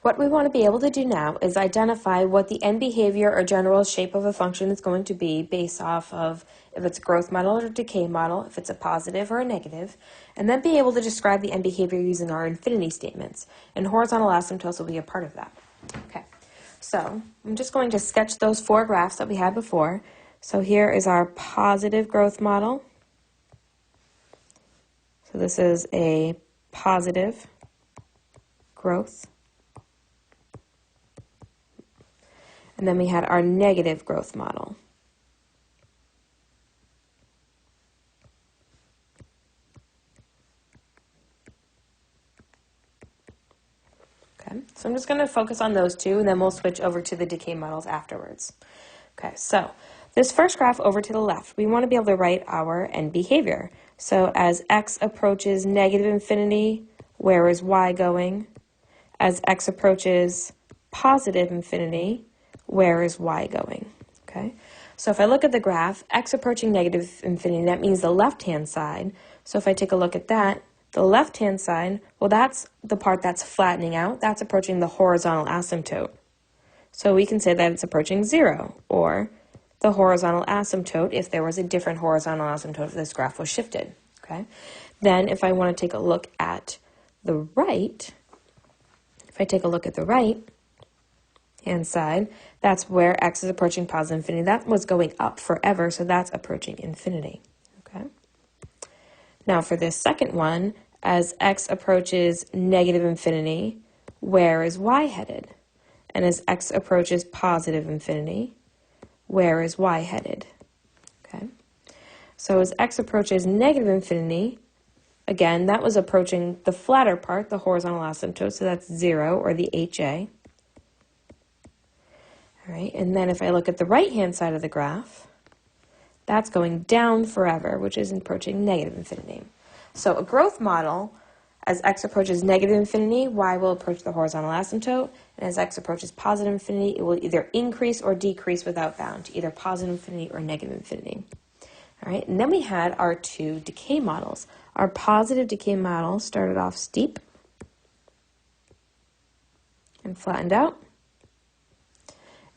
What we want to be able to do now is identify what the end behavior or general shape of a function is going to be based off of if it's a growth model or decay model, if it's a positive or a negative, and then be able to describe the end behavior using our infinity statements. And horizontal asymptotes will be a part of that. Okay, so I'm just going to sketch those 4 graphs that we had before. So here is our positive growth model. So this is a positive growth. And then we had our negative growth model. Okay, so I'm just going to focus on those 2, and then we'll switch over to the decay models afterwards. Okay, so this first graph over to the left, we want to be able to write our end behavior. So as x approaches negative infinity, where is y going? As x approaches positive infinity, where is y going? Okay, so if I look at the graph, x approaching negative infinity, that means the left-hand side. So if I take a look at that, the left-hand side, well, that's the part that's flattening out. That's approaching the horizontal asymptote. So we can say that it's approaching 0, or the horizontal asymptote if there was a different horizontal asymptote if this graph was shifted. Okay, then if I want to take a look at the right, if I take a look at the right-hand side, that's where x is approaching positive infinity. That was going up forever, so that's approaching infinity. Okay. Now for this second one, as x approaches negative infinity, where is y headed? And as x approaches positive infinity, where is y headed? Okay. So as x approaches negative infinity, again, that was approaching the flatter part, the horizontal asymptote, so that's 0, or the HA. All right, and then if I look at the right-hand side of the graph, that's going down forever, which is approaching negative infinity. So a growth model, as x approaches negative infinity, y will approach the horizontal asymptote, and as x approaches positive infinity, it will either increase or decrease without bound, to either positive infinity or negative infinity. All right, and then we had our 2 decay models. Our positive decay model started off steep and flattened out.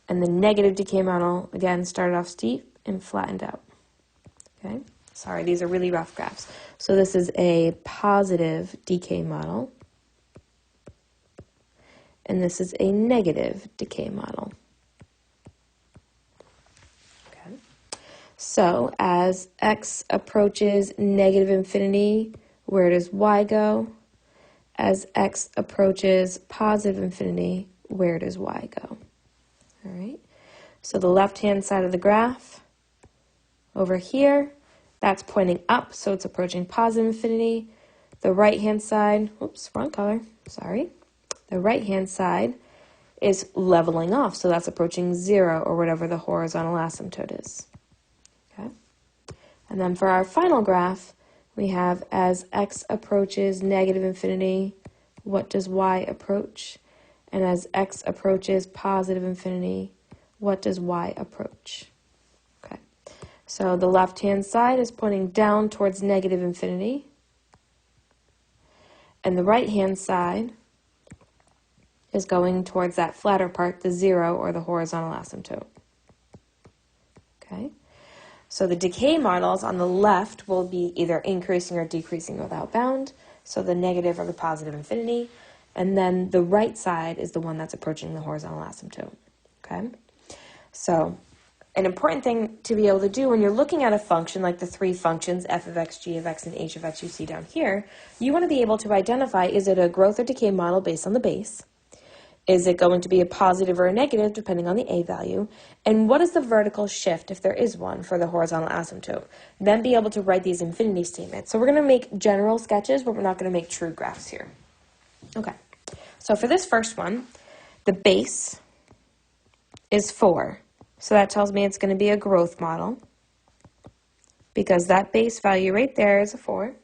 And the negative decay model, again, started off steep and flattened out. Okay, sorry, these are really rough graphs. So this is a positive decay model. And this is a negative decay model. Okay, so as x approaches negative infinity, where does y go? As x approaches positive infinity, where does y go? All right, so the left-hand side of the graph over here, that's pointing up, so it's approaching positive infinity. The right-hand side, oops, wrong color, sorry. The right-hand side is leveling off, so that's approaching 0, or whatever the horizontal asymptote is. Okay, and then for our final graph, we have as x approaches negative infinity, what does y approach? And as x approaches positive infinity, what does y approach? Okay, so the left-hand side is pointing down towards negative infinity, and the right-hand side is going towards that flatter part, the 0, or the horizontal asymptote. Okay, so the decay models on the left will be either increasing or decreasing without bound, so the negative or the positive infinity. And then the right side is the one that's approaching the horizontal asymptote, okay? So an important thing to be able to do when you're looking at a function like the 3 functions, f of x, g of x, and h of x you see down here, you want to be able to identify, is it a growth or decay model based on the base? Is it going to be a positive or a negative depending on the a value? And what is the vertical shift, if there is one, for the horizontal asymptote? Then be able to write these infinity statements. So we're going to make general sketches, but we're not going to make true graphs here. Okay, so for this first one, the base is 4. So that tells me it's going to be a growth model because that base value right there is a 4,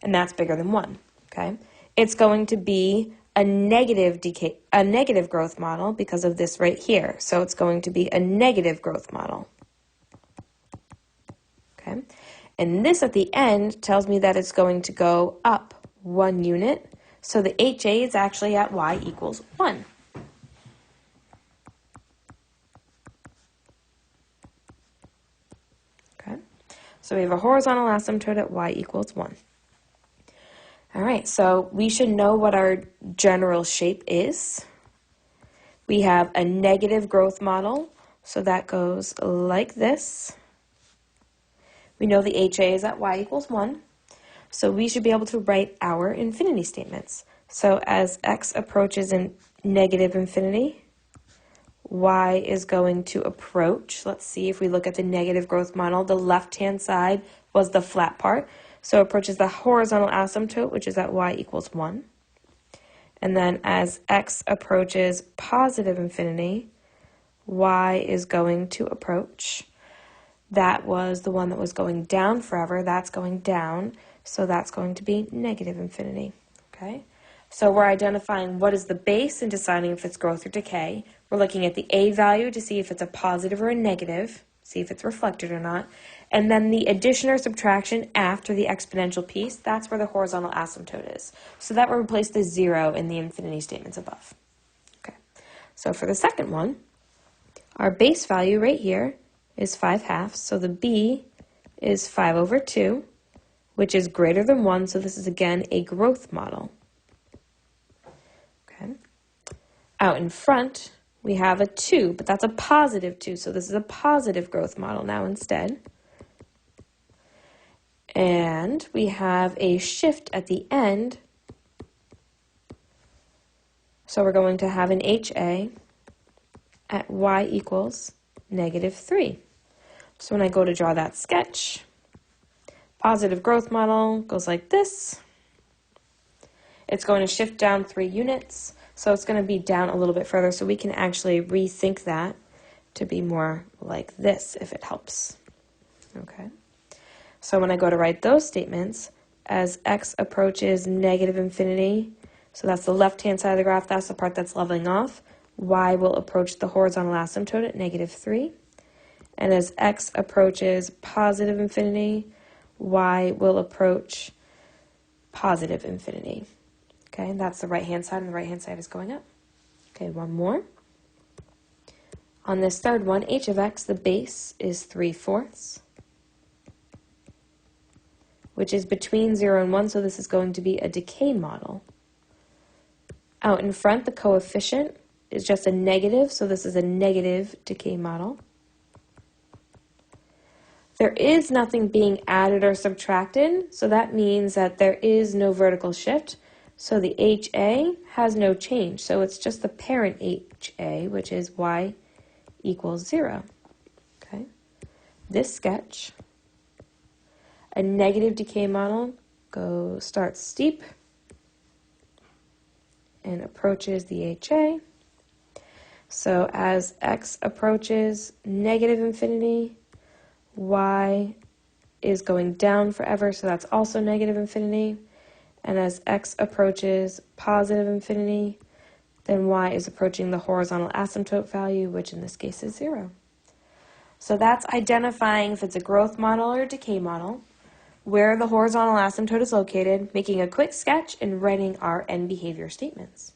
and that's bigger than 1, okay? It's going to be a negative growth model because of this right here. So it's going to be a negative growth model, okay? And this at the end tells me that it's going to go up 1 unit. So the HA is actually at y equals 1. So we have a horizontal asymptote at y equals 1. All right, so we should know what our general shape is. We have a negative growth model, so that goes like this. We know the HA is at y equals 1, so we should be able to write our infinity statements. So as x approaches in negative infinity, y is going to approach. Let's see if we look at the negative growth model. The left-hand side was the flat part, so it approaches the horizontal asymptote, which is at y equals 1. And then as x approaches positive infinity, y is going to approach. That was the one that was going down forever. That's going down, so that's going to be negative infinity. Okay? So we're identifying what is the base and deciding if it's growth or decay. We're looking at the A value to see if it's a positive or a negative, see if it's reflected or not. And then the addition or subtraction after the exponential piece, that's where the horizontal asymptote is. So that will replace the 0 in the infinity statements above. Okay. So for the second one, our base value right here is 5/2. So the B is 5/2, which is greater than 1. So this is, again, a growth model. Okay. Out in front, we have a 2, but that's a positive 2. So this is a positive growth model now instead. And we have a shift at the end. So we're going to have an HA at y equals -3. So when I go to draw that sketch, positive growth model goes like this. It's going to shift down 3 units, so it's going to be down a little bit further, so we can actually rethink that to be more like this if it helps. Okay. So when I go to write those statements, as x approaches negative infinity, so that's the left-hand side of the graph, that's the part that's leveling off, y will approach the horizontal asymptote at -3. And as x approaches positive infinity, y will approach positive infinity. Okay, and that's the right-hand side, and the right-hand side is going up. Okay, one more. On this third one, h of x, the base is 3/4, which is between 0 and 1, so this is going to be a decay model. Out in front, the coefficient is just a negative, so this is a negative decay model. There is nothing being added or subtracted, so that means that there is no vertical shift. So the HA has no change, so it's just the parent HA, which is y equals 0. Okay. This sketch, a negative decay model starts steep and approaches the HA. So as x approaches negative infinity, y is going down forever, so that's also negative infinity. And as x approaches positive infinity, then y is approaching the horizontal asymptote value, which in this case is 0. So that's identifying if it's a growth model or a decay model, where the horizontal asymptote is located, making a quick sketch, and writing our end behavior statements.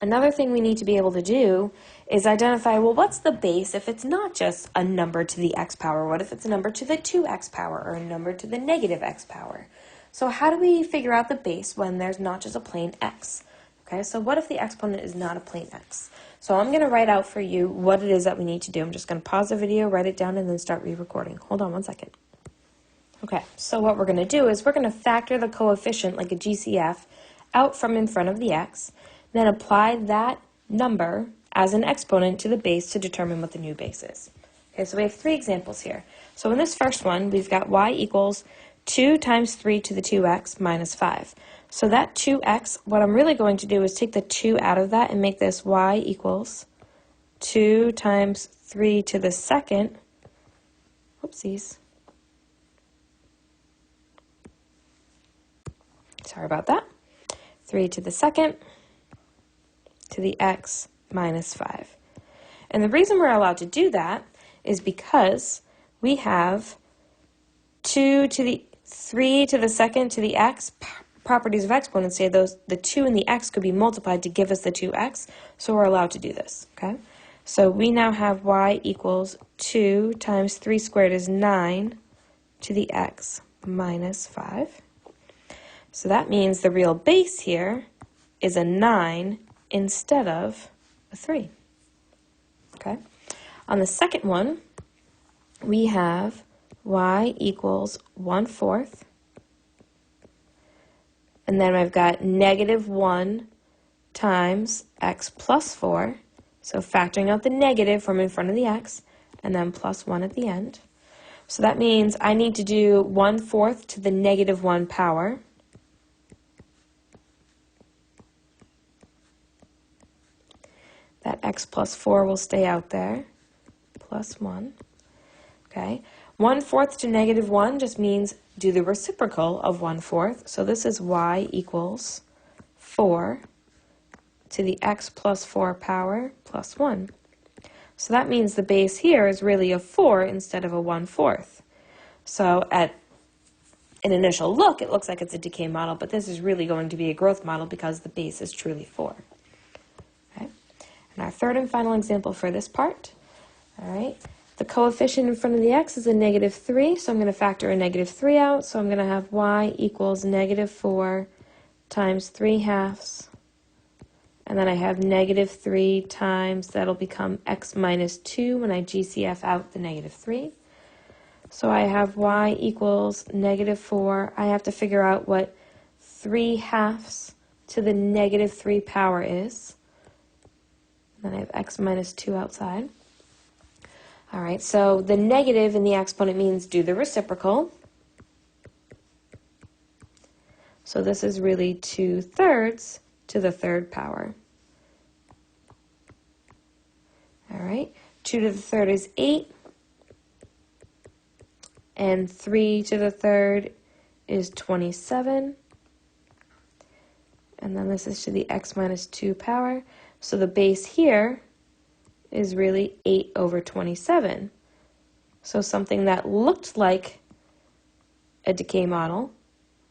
Another thing we need to be able to do is identify, well, what's the base if it's not just a number to the x power? What if it's a number to the 2x power or a number to the negative x power? So how do we figure out the base when there's not just a plain x? Okay, so what if the exponent is not a plain x? So I'm going to write out for you what it is that we need to do. I'm just going to pause the video, write it down, and then start re-recording. Hold on one second. Okay, so what we're going to do is we're going to factor the coefficient, like a GCF, out from in front of the x, then apply that number as an exponent to the base to determine what the new base is. Okay, so we have 3 examples here. So in this first one, we've got y equals 2 times 3 to the 2x minus 5. So that 2x, what I'm really going to do is take the 2 out of that and make this y equals 2 times 3 to the second. Whoopsies. Sorry about that. 3 to the second to the x minus 5. And the reason we're allowed to do that is because we have 2 to the 3 to the second to the x. Properties of exponents say the 2 and the x could be multiplied to give us the 2x, so we're allowed to do this. Okay. So we now have y equals 2 times 3 squared is 9 to the x minus 5. So that means the real base here is a 9 instead of a 3. Okay. On the second one, we have y equals 1/4. And then I've got negative 1 times x plus 4. So factoring out the negative from in front of the x, and then plus 1 at the end. So that means I need to do 1/4 to the negative 1 power. That x plus 4 will stay out there, plus 1. Okay, 1/4 to negative 1 just means do the reciprocal of 1/4. So this is y equals 4 to the x plus 4 power plus 1. So that means the base here is really a 4 instead of a 1/4. So at an initial look, it looks like it's a decay model, but this is really going to be a growth model because the base is truly 4. Okay. And our third and final example for this part, all right, the coefficient in front of the x is a negative 3, so I'm going to factor a negative 3 out. So I'm going to have y equals negative 4 times 3/2. And then I have negative 3 times, that'll become x minus 2 when I GCF out the negative 3. So I have y equals negative 4. I have to figure out what 3/2 to the negative 3 power is. Then I have x minus 2 outside. All right, so the negative in the exponent means do the reciprocal. So this is really 2/3 to the 3rd power. All right, 2 to the 3rd is 8. And 3 to the 3rd is 27. And then this is to the x minus 2 power. So the base here is really 8/27. So something that looked like a decay model,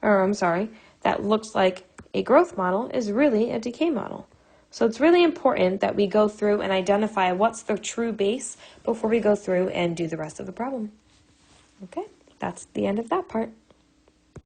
or I'm sorry, that looks like a growth model is really a decay model. So it's really important that we go through and identify what's the true base before we go through and do the rest of the problem. Okay, that's the end of that part.